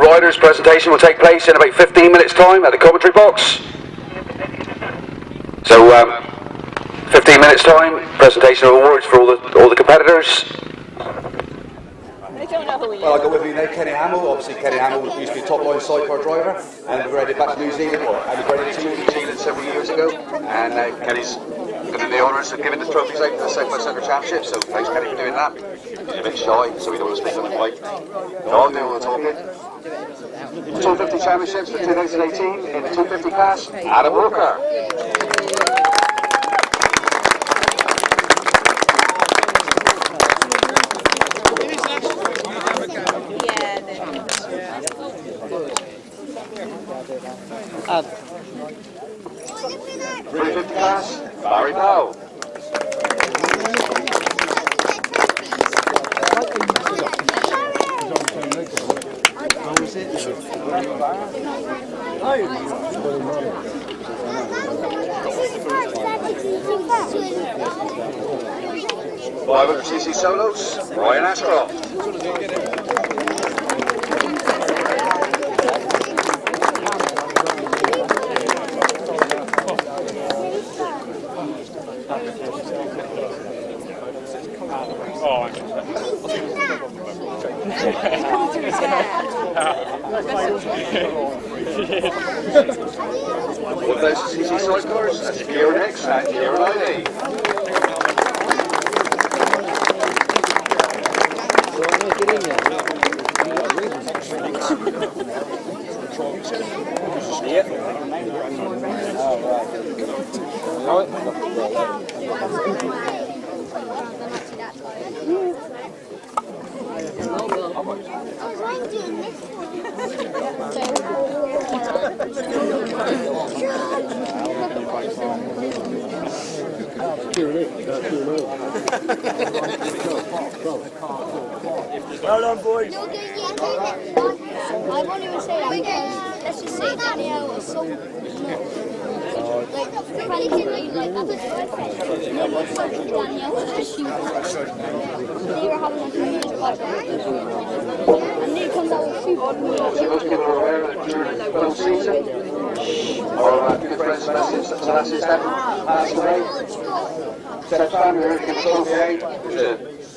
Riders' presentation will take place in about 15 minutes time at the commentary box. So 15 minutes time, presentation of awards for all the competitors. don't know who he is. Well, I got with me now Kenny Hamill. Obviously, Kenny Hamill used to be a top-line sidecar driver, and we headed back to New Zealand, and we headed to New Zealand several years ago, and Kenny's given the honours of giving the trophies out to the South West Centre Championship, so thanks Kenny for doing that. He's a bit shy, so we don't want to speak on the mic. So I'll do all the talking. 250 Championships for 2018 in the 250 class, Adam Walker. And 350 class, Barry Powell. Five 500cc solos, Ryan Ashcroft. One of those CC Sidecars, that's Kieran Hicks and Kieran Ivy. Well done, boys. I won't even say that because let's just say Danielle was so like frantically like that's a boyfriend. Danielle was just she was they were having like a huge fight and then it comes out with food. Most people are aware that during the full season, our good friend's message, Sebastian's dad passed away. Seb's family are going to trophy out, which is a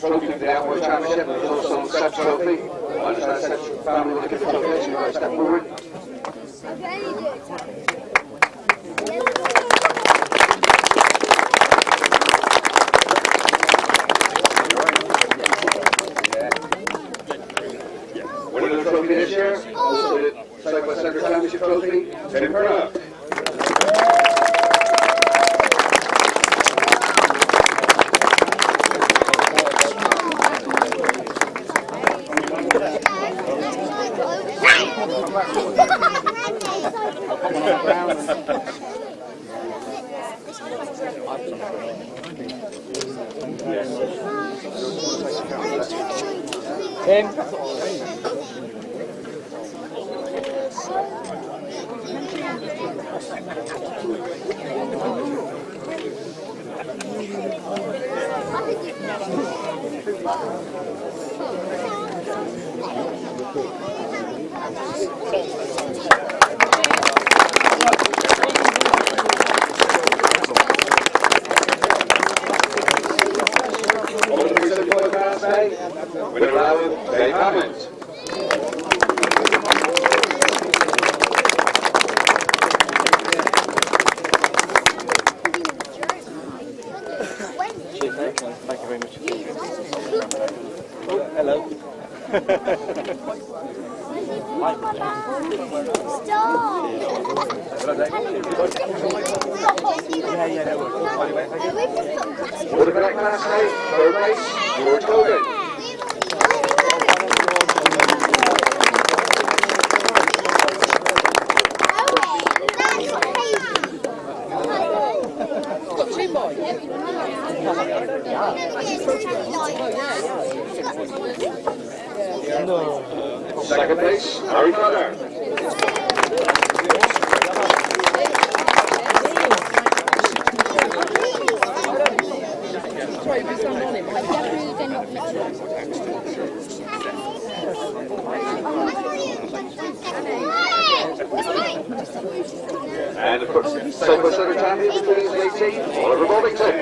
trophy for the Outboard Championship, and there's also Seb's trophy. I understand Seb's family will give the trophy, so you've got to step forward. Winner of the trophy this year, also the South West Centre Championship trophy, Tim Curnock. Tim. Winner Rowland Broomfield. Thank you very much. Oh, hello. What about class 8, third race, George Hogan. Second place, Harry Cutler. And of course, South West Centre Champion 2018, Oliver Bobbington.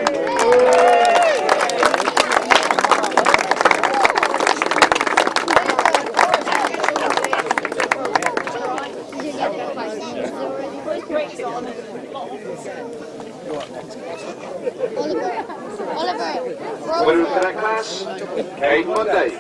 winner of the cadet class, Kate Monday.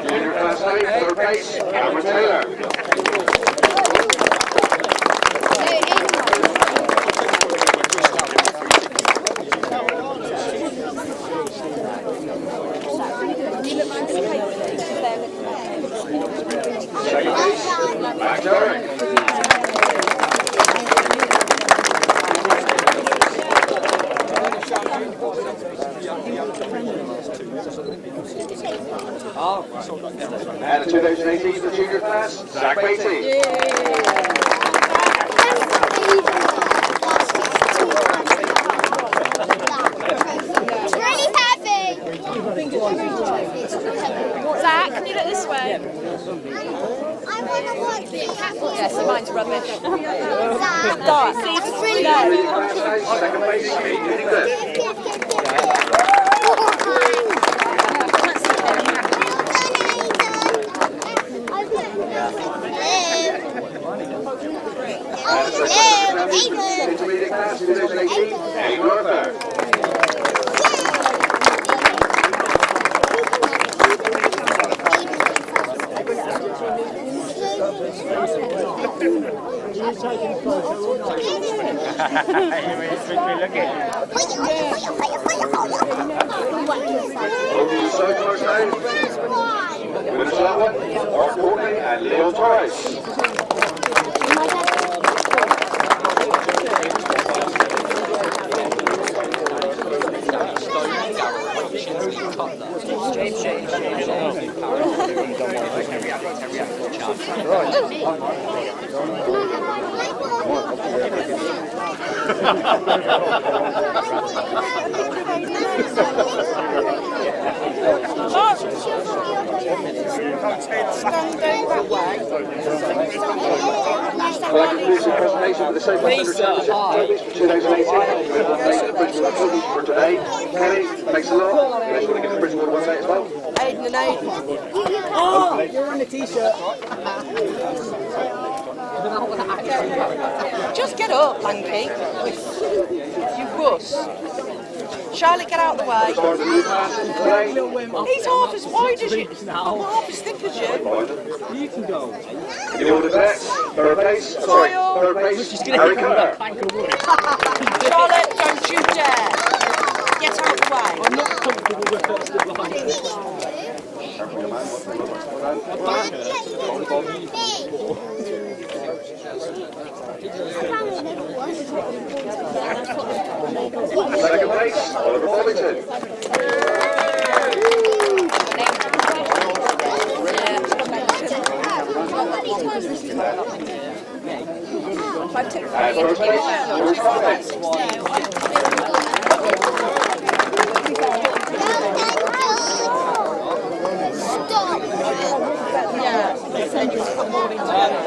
Junior class A, third place, Cameron Taylor. Second place, Max Derrick. And the 2018 the junior class, Zach Beatty. Really happy. Zach, can you look this way? I want to watch it. Yeah, so mine's rubbish. Dark. It's really Junior class A, second place, Kate Whittington. Intermediate class 2018, Eddie Murphy. Over the Sidecars now. Winners of that one, Mark Courtney and Leo Torres. Presentation for the Safe Under 2018. For today. Kelly, thanks a lot. You want to give the Bridgwater one as well? Aiden and Aiden. Oh, you're on the t-shirt. Just get up, Lanky. You wuss. Charlotte, get out of the way. Start the new class today. He's half as wide as you. I'm half as thick as you. You can go. In the order cadets, third place, Harry Cutler. Charlotte, don't you dare. Get out of the way. I'm not comfortable with first of Second place, Oliver Bovington. And first place, George Conway.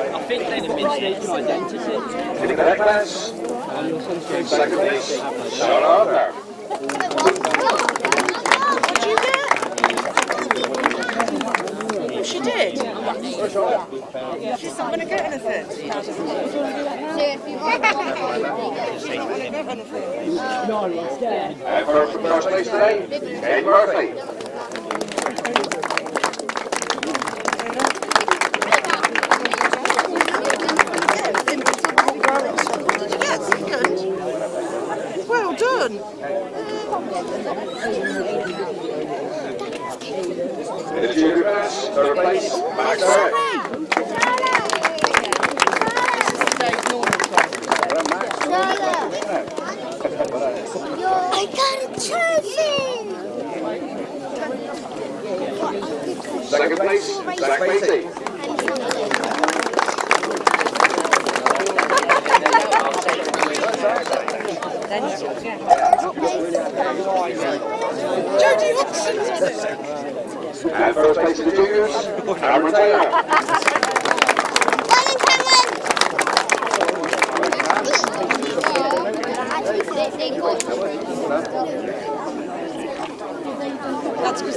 I think they'd have been staking identity. In the cadet class, second place, Sean Arthur. What'd you get? Oh, she did? She's not going to get anything. And first place today, Ed Murphy. Well done. In the junior class, third place, Max Derrick. I got a trophy! Second place, Zach Beatty. Jodie Hudson's on it. And first place in the juniors, Cameron Taylor.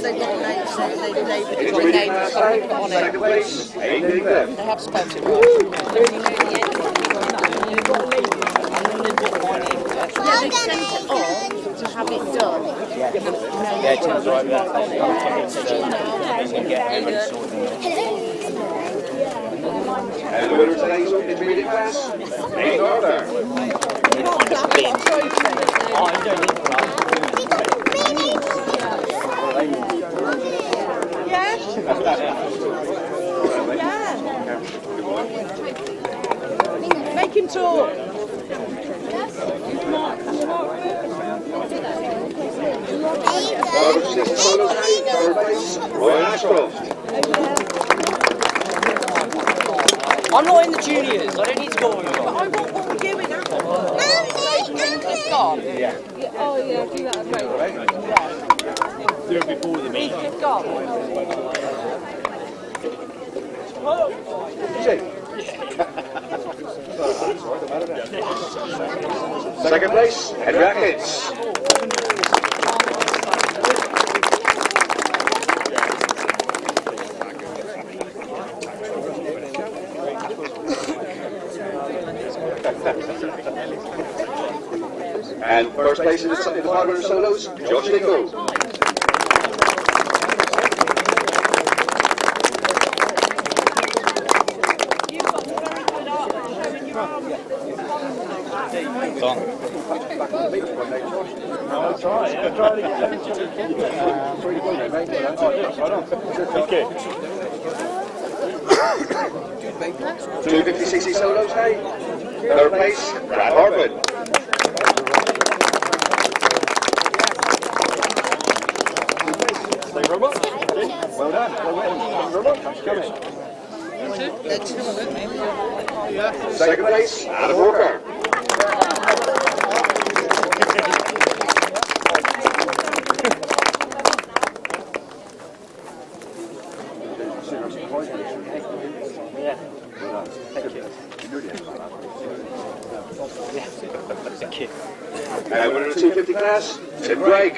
they've got names, they've got names on Second it. place, Aidan Left. They have spelled it right. They sent it off to have it done. Yeah, Tim's right there. And the winner of today's intermediate class, Aidan Arthur. Yeah. Yeah. Make him talk. Third place, Roy Ashcroft. I'm not in the juniors. I don't need to go on. But I want what we're doing after. It's gone. Yeah. Oh yeah, do that Do it before the meeting. It's gone. Second place, Henry Atkins. And first place in the 500 solos, Josh Dingle. Thank you. 250cc solos now. Third place, Brad Hartman. Well done. Second place, Adam Walker. And winner of the 250 class, Tim Greig.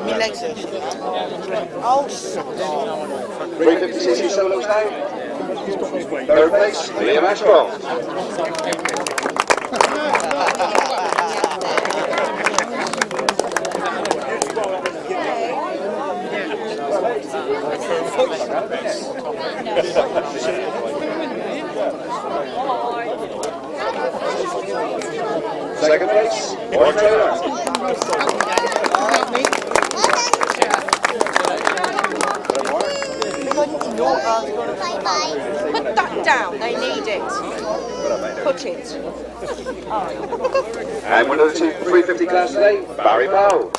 My legs are oh, 350cc solos now. Third place, Liam Ashcroft. Second place, Warren Taylor. put that down, they need it. Put it. And winner of the 350 class today, Barry Powell.